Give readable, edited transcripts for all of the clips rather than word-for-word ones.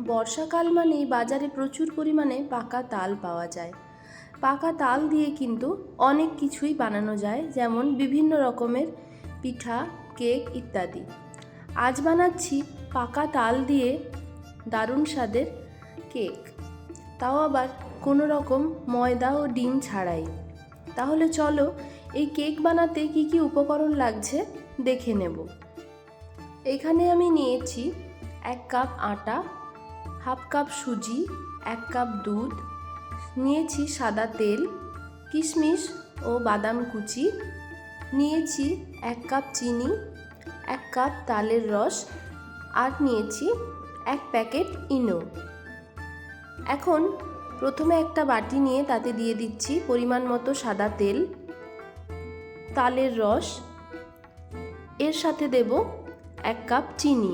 বর্ষাকাল মানেই বাজারে প্রচুর পরিমাণে পাকা তাল পাওয়া যায়। পাকা তাল দিয়ে কিন্তু অনেক কিছুই বানানো যায়, যেমন বিভিন্ন রকমের পিঠা, কেক ইত্যাদি। আজ বানাচ্ছি পাকা তাল দিয়ে দারুণ স্বাদের কেক, তাও আবার কোনো রকম ময়দা ও ডিম ছাড়াই। তাহলে চলো এই কেক বানাতে কি কি উপকরণ লাগছে দেখে নেব। এখানে আমি নিয়েছি 1 কাপ আটা, হাফ কাপ সুজি, 1 কাপ দুধ, নিয়েছি সাদা তেল, কিশমিশ ও বাদাম কুচি, নিয়েছি 1 কাপ চিনি, 1 কাপ তালের রস, আর নিয়েছি 1 প্যাকেট ইনো। এখন প্রথমে একটা বাটি নিয়ে তাতে দিয়ে দিচ্ছি পরিমাণ মতো সাদা তেল, তালের রস, এর সাথে দেব 1 কাপ চিনি।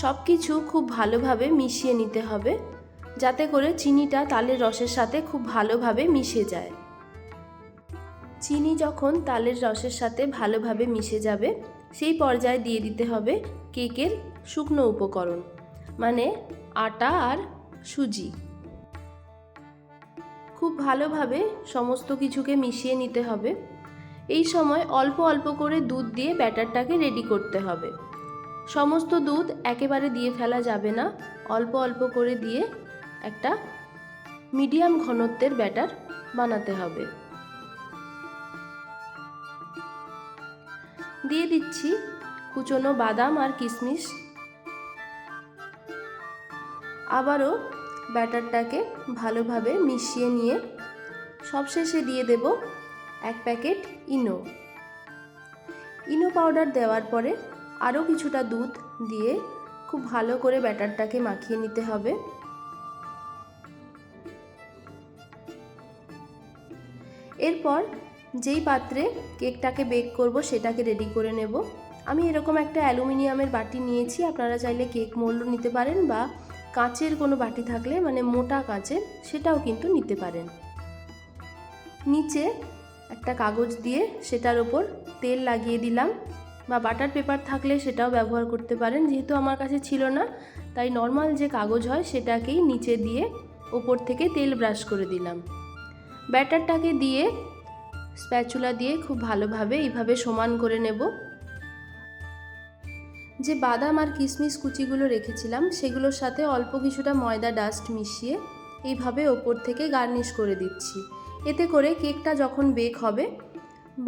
সব কিছু খুব ভালোভাবে মিশিয়ে নিতে হবে, যাতে করে চিনিটা তালের রসের সাথে খুব ভালোভাবে মিশে যায়। চিনি যখন তালের রসের সাথে ভালোভাবে মিশে যাবে, সেই পর্যায়ে দিয়ে দিতে হবে কেকের শুকনো উপকরণ, মানে আটা আর সুজি। খুব ভালোভাবে সমস্ত কিছুকে মিশিয়ে নিতে হবে। এই সময় অল্প অল্প করে দুধ দিয়ে ব্যাটারটাকে রেডি করতে হবে। সমস্ত দুধ একেবারে দিয়ে ফেলা যাবে না, অল্প অল্প করে দিয়ে একটা মিডিয়াম ঘনত্বের ব্যাটার বানাতে হবে। দিয়ে দিচ্ছি কুচনো বাদাম আর কিশমিশ। আবারও ব্যাটারটাকে ভালোভাবে মিশিয়ে নিয়ে সবশেষে দিয়ে দেব 1 প্যাকেট ইনো। ইনো পাউডার দেওয়ার পরে আরও কিছুটা দুধ দিয়ে খুব ভালো করে ব্যাটারটাকে মাখিয়ে নিতে হবে। এরপর যেই পাত্রে কেকটাকে বেক করব সেটাকে রেডি করে নেব। আমি এরকম একটা অ্যালুমিনিয়ামের বাটি নিয়েছি, আপনারা চাইলে কেক মোল্ডও নিতে পারেন, বা কাঁচের কোনো বাটি থাকলে, মানে মোটা কাঁচের, সেটাও কিন্তু নিতে পারেন। নিচে একটা কাগজ দিয়ে সেটার ওপর তেল লাগিয়ে দিলাম, বা বাটার পেপার থাকলে সেটাও ব্যবহার করতে পারেন। যেহেতু আমার কাছে ছিল না, তাই নর্মাল যে কাগজ হয় সেটাকেই নিচে দিয়ে ওপর থেকে তেল ব্রাশ করে দিলাম। ব্যাটারটাকে দিয়ে স্প্যাচুলা দিয়ে খুব ভালোভাবে এইভাবে সমান করে নেব। যে বাদাম আর কিশমিশ কুচিগুলো রেখেছিলাম সেগুলোর সাথে অল্প কিছুটা ময়দা ডাস্ট মিশিয়ে এইভাবে ওপর থেকে গার্নিশ করে দিচ্ছি। এতে করে কেকটা যখন বেক হবে,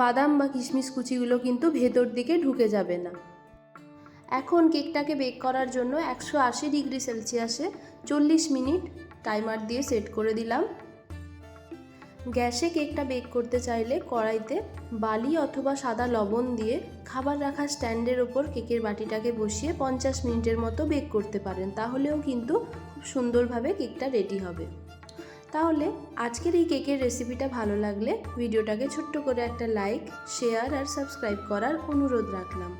বাদাম বা কিশমিশ কুচিগুলো কিন্তু ভেতর দিকে ঢুকে যাবে না। এখন কেকটাকে বেক করার জন্য 180 ডিগ্রি সেলসিয়াসে 40 মিনিট টাইমার দিয়ে সেট করে দিলাম। গ্যাসে কেকটা বেক করতে চাইলে কড়াইতে বালি অথবা সাদা লবণ দিয়ে খাবার রাখা স্ট্যান্ডের ওপর কেকের বাটিটাকে বসিয়ে 50 মিনিটের মতো বেক করতে পারেন, তাহলেও কিন্তু খুব সুন্দরভাবে কেকটা রেডি হবে। তাহলে আজকের এই কেকের রেসিপিটা ভালো লাগলে ভিডিওটাকে ছোট্ট করে একটা লাইক, শেয়ার আর সাবস্ক্রাইব করার অনুরোধ রাখলাম।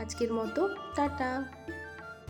আজকের মতো টাটা।